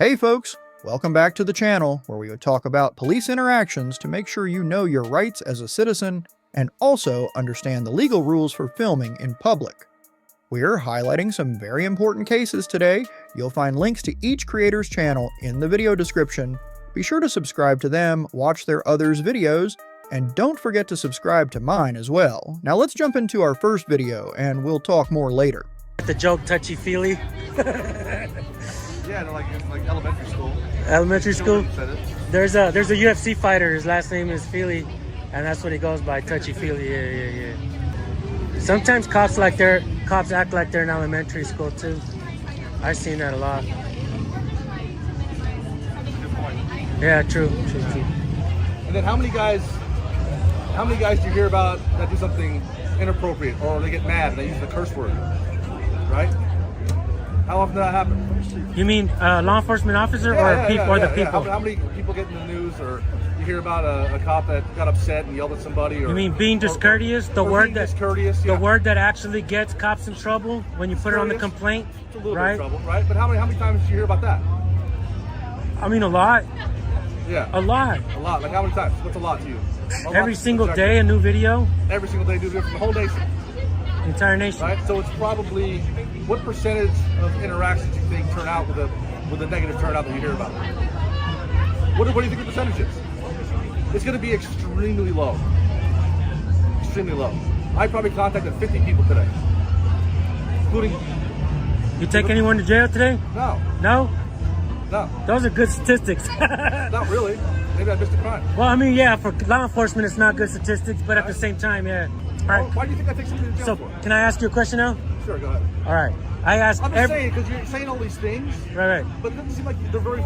Hey folks, welcome back to the channel where we would talk about police interactions to make sure you know your rights as a citizen and also understand the legal rules for filming in public. We're highlighting some very important cases today. You'll find links to each creator's channel in the video description. Be sure to subscribe to them, watch their others' videos, and don't forget to subscribe to mine as well. Now let's jump into our first video and we'll talk more later. The joke touchy-feely. Yeah, like elementary school. Elementary school. There's a UFC fighter. His last name is Feely, and that's what he goes by, touchy-feely. Yeah. Sometimes cops act like they're in elementary school too. I've seen that a lot. Yeah, true. And then how many guys do you hear about that do something inappropriate or they get mad and they use the curse word? Right? How often does that happen? You mean law enforcement officer or the people? How many people get in the news or you hear about a cop that got upset and yelled at somebody? Or, you mean being discourteous? The word that actually gets cops in trouble when you put it on the complaint? It's a little bit of trouble, right? But how many times do you hear about that? I mean, a lot. Yeah. A lot. A lot. Like how many times? What's a lot to you? Every single day, a new video. Every single day, new video from the whole nation. The entire nation. Right? So it's probably, what percentage of interactions do you think turn out with a negative turnout that you hear about? What do you think the percentage is? It's going to be extremely low. Extremely low. I probably contacted 50 people today, including... You take anyone to jail today? No. No? No. Those are good statistics. Not really. Maybe I missed a crime. Well, I mean, yeah, for law enforcement, it's not good statistics, but at the same time, yeah. Right. Why do you think I take somebody to jail for? Can I ask you a question now? Sure, go ahead. All right. I'm just saying, because you're saying all these things. Right. But it doesn't seem like they're very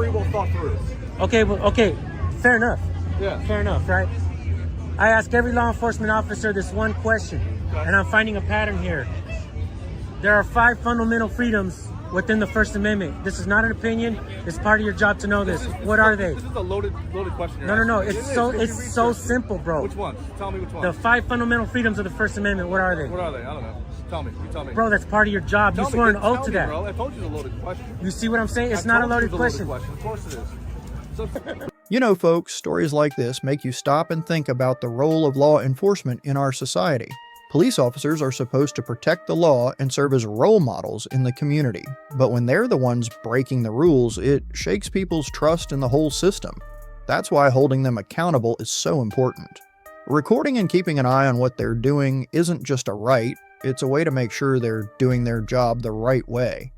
well thought through. Okay. Fair enough. Yeah. Fair enough, right? I ask every law enforcement officer this one question, and I'm finding a pattern here. There are 5 fundamental freedoms within the First Amendment. This is not an opinion. It's part of your job to know this. What are they? This is a loaded question. No. It's so simple, bro. Which ones? Tell me which ones. The 5 fundamental freedoms of the First Amendment. What are they? What are they? I don't know. Tell me. You tell me. Bro, that's part of your job. You swore an oath to that. Bro. I told you it's a loaded question. You see what I'm saying? It's not a loaded question. Of course it is. You know, folks, stories like this make you stop and think about the role of law enforcement in our society. Police officers are supposed to protect the law and serve as role models in the community. But when they're the ones breaking the rules, it shakes people's trust in the whole system. That's why holding them accountable is so important. Recording and keeping an eye on what they're doing isn't just a right, it's a way to make sure they're doing their job the right way.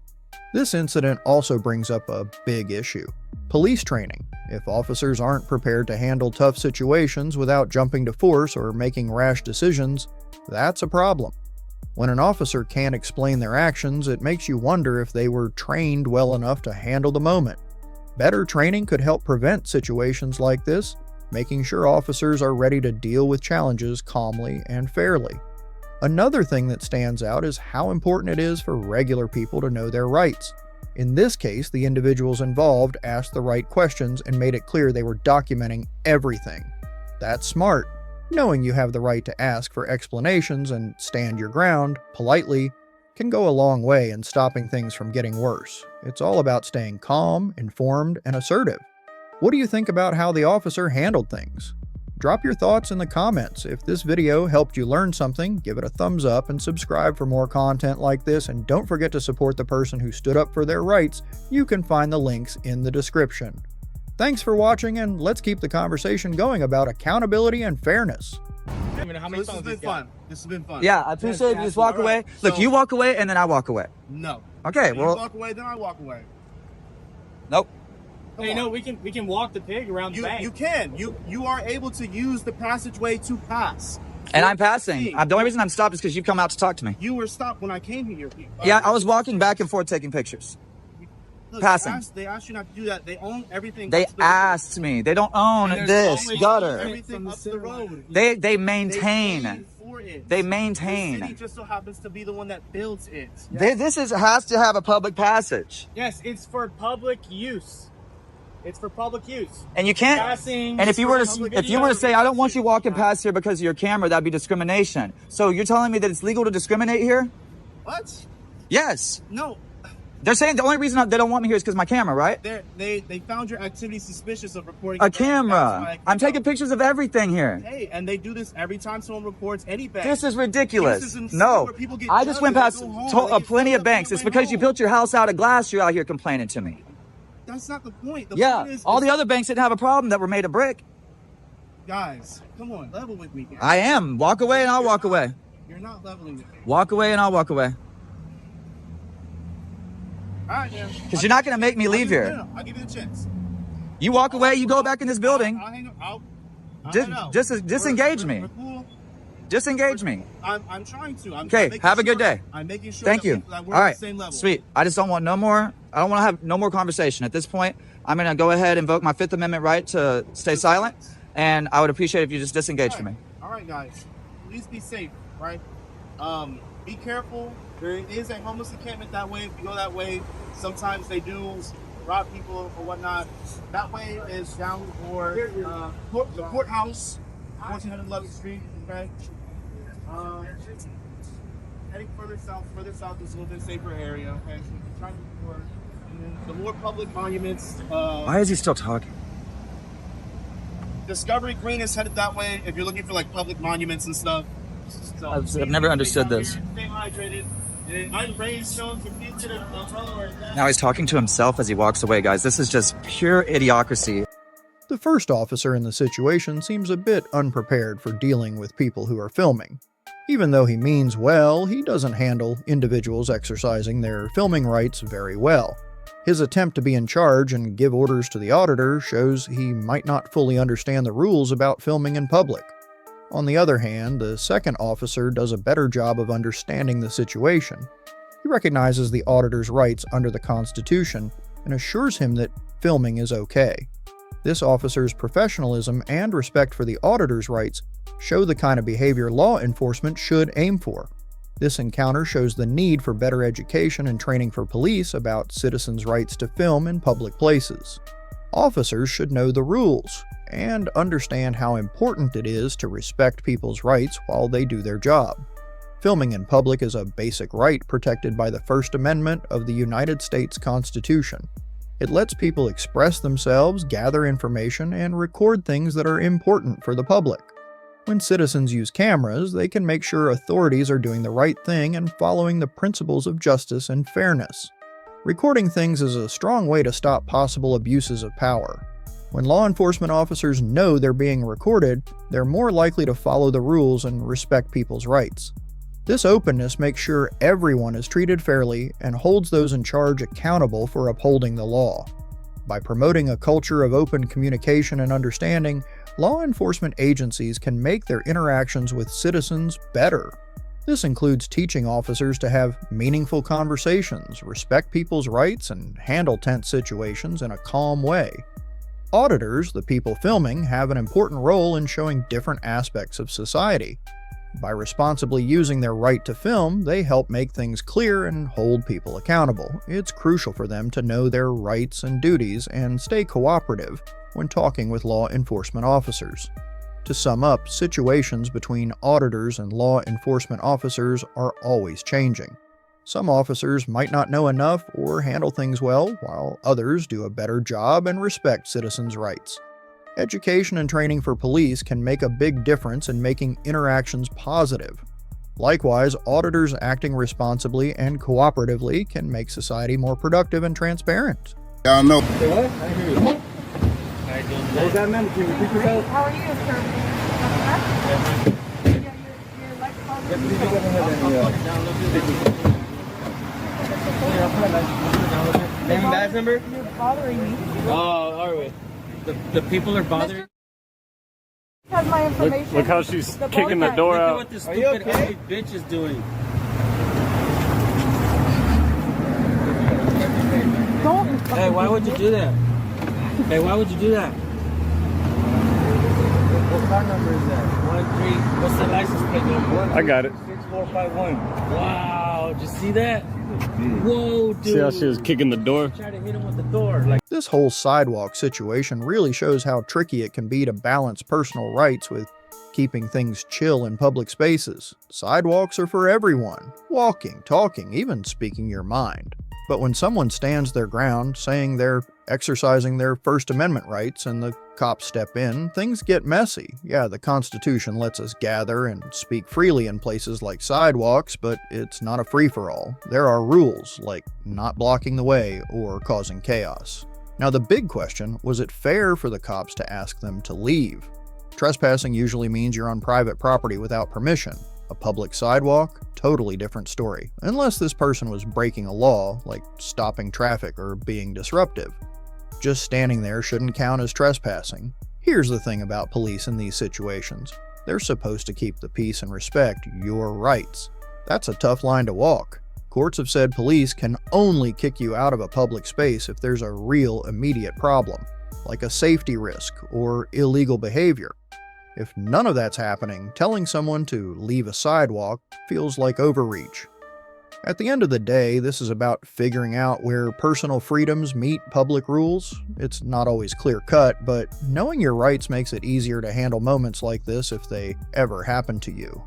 This incident also brings up a big issue: police training. If officers aren't prepared to handle tough situations without jumping to force or making rash decisions, that's a problem. When an officer can't explain their actions, it makes you wonder if they were trained well enough to handle the moment. Better training could help prevent situations like this, making sure officers are ready to deal with challenges calmly and fairly. Another thing that stands out is how important it is for regular people to know their rights. In this case, the individuals involved asked the right questions and made it clear they were documenting everything. That's smart. Knowing you have the right to ask for explanations and stand your ground politely can go a long way in stopping things from getting worse. It's all about staying calm, informed, and assertive. What do you think about how the officer handled things? Drop your thoughts in the comments. If this video helped you learn something, give it a thumbs up and subscribe for more content like this, and don't forget to support the person who stood up for their rights. You can find the links in the description. Thanks for watching, and let's keep the conversation going about accountability and fairness. This has been fun. This has been fun. Yeah, I appreciate it. You just walk away. Look, you walk away and then I walk away. No. Okay, You well. walk away, then I walk away. Nope. Hey, no, we can walk the pig around the bank. You can. You are able to use the passageway to pass. And I'm passing. The only reason I'm stopped is because you come out to talk to me. You were stopped when I came here. Yeah, I was walking back and forth taking pictures. Look, passing. They asked you not to do that. They own everything. They asked me. They don't own this gutter. Everything up the road. They maintain. They maintain. The city just so happens to be the one that builds it. This has to have a public passage. Yes, it's for public use. It's for public use. And you can't. Passing. And if you were to say, I don't want you walking past here because of your camera, that'd be discrimination. So you're telling me that it's legal to discriminate here? What? Yes. No. They're saying the only reason they don't want me here is because my camera, right? They found your activity suspicious of reporting A camera. I'm taking pictures of everything here. Hey, and they do this every time someone reports any bank. This is ridiculous. This is insane, No, where people get I just went judged past and go home, and they plenty get of banks. fucked It's up on because their you way built your house out of glass. You're out here complaining to me. home. That's not the point. The Yeah, point is, all the other banks didn't have a problem that were made of brick. guys, come on, level with me. Guys. I am. Walk away and I'll walk away. You're not leveling with me. Walk away and I'll walk away. All right, man. Because you're not going to make me leave here. No, I'll give you a chance. You walk away, you go back in this building. I'll hang up. I'll Just, head out. disengage We're me. cool. Disengage me. I'm trying to. I'm Okay, making have a good sure- day. I'm making sure Thank that you. that we're All on right, the same level. sweet. I just don't want no more. I don't want to have no more conversation. At this point, I'm going to go ahead and invoke my Fifth Amendment right to stay silent. And I would appreciate if you just disengage from me. All right, guys. Please be safe, right? Be careful. There is a homeless encampment that way. If you go that way, sometimes they do rob people or whatnot. That way is down for the courthouse, 1411th Street. Okay. Heading further south is a little bit safer area. Okay. So we're trying to be more. And then the more public monuments. Why is he still talking? Discovery Green is headed that way if you're looking for like public monuments and stuff. So I've never understood this. Stay hydrated. I'm raised shown to be to the umbrella right now. Now he's talking to himself as he walks away, guys. This is just pure idiocracy. The first officer in the situation seems a bit unprepared for dealing with people who are filming. Even though he means well, he doesn't handle individuals exercising their filming rights very well. His attempt to be in charge and give orders to the auditor shows he might not fully understand the rules about filming in public. On the other hand, the second officer does a better job of understanding the situation. He recognizes the auditor's rights under the Constitution and assures him that filming is okay. This officer's professionalism and respect for the auditor's rights show the kind of behavior law enforcement should aim for. This encounter shows the need for better education and training for police about citizens' rights to film in public places. Officers should know the rules and understand how important it is to respect people's rights while they do their job. Filming in public is a basic right protected by the First Amendment of the United States Constitution. It lets people express themselves, gather information, and record things that are important for the public. When citizens use cameras, they can make sure authorities are doing the right thing and following the principles of justice and fairness. Recording things is a strong way to stop possible abuses of power. When law enforcement officers know they're being recorded, they're more likely to follow the rules and respect people's rights. This openness makes sure everyone is treated fairly and holds those in charge accountable for upholding the law. By promoting a culture of open communication and understanding, law enforcement agencies can make their interactions with citizens better. This includes teaching officers to have meaningful conversations, respect people's rights, and handle tense situations in a calm way. Auditors, the people filming, have an important role in showing different aspects of society. By responsibly using their right to film, they help make things clear and hold people accountable. It's crucial for them to know their rights and duties and stay cooperative when talking with law enforcement officers. To sum up, situations between auditors and law enforcement officers are always changing. Some officers might not know enough or handle things well, while others do a better job and respect citizens' rights. Education and training for police can make a big difference in making interactions positive. Likewise, auditors acting responsibly and cooperatively can make society more productive and transparent. Y'all know. Say what? I didn't hear you. What was that, ma'am? Can you repeat yourself? How are you, sir? You're like Name and badge number? You're bothering me. Oh, are we? The people are bothering. Has my information. Look how she's The kicking the bow tie. door Look at out. what this Are you stupid okay? ugly bitch is doing. Don't. Hey, why would you do that? Hey, why would you do that? What car number is that? 13. What's the license plate number? I got it. 6451. Wow, did you see that? Whoa, dude. See how she was kicking the door? Try to hit him with the door. Like, This whole sidewalk situation really shows how tricky it can be to balance personal rights with keeping things chill in public spaces. Sidewalks are for everyone. Walking, talking, even speaking your mind. But when someone stands their ground, saying they're exercising their First Amendment rights and the cops step in, things get messy. Yeah, the Constitution lets us gather and speak freely in places like sidewalks, but it's not a free-for-all. There are rules, like not blocking the way or causing chaos. Now the big question, was it fair for the cops to ask them to leave? Trespassing usually means you're on private property without permission. A public sidewalk? Totally different story. Unless this person was breaking a law, like stopping traffic or being disruptive. Just standing there shouldn't count as trespassing. Here's the thing about police in these situations. They're supposed to keep the peace and respect your rights. That's a tough line to walk. Courts have said police can only kick you out of a public space if there's a real immediate problem, like a safety risk or illegal behavior. If none of that's happening, telling someone to leave a sidewalk feels like overreach. At the end of the day, this is about figuring out where personal freedoms meet public rules. It's not always clear-cut, but knowing your rights makes it easier to handle moments like this if they ever happen to you.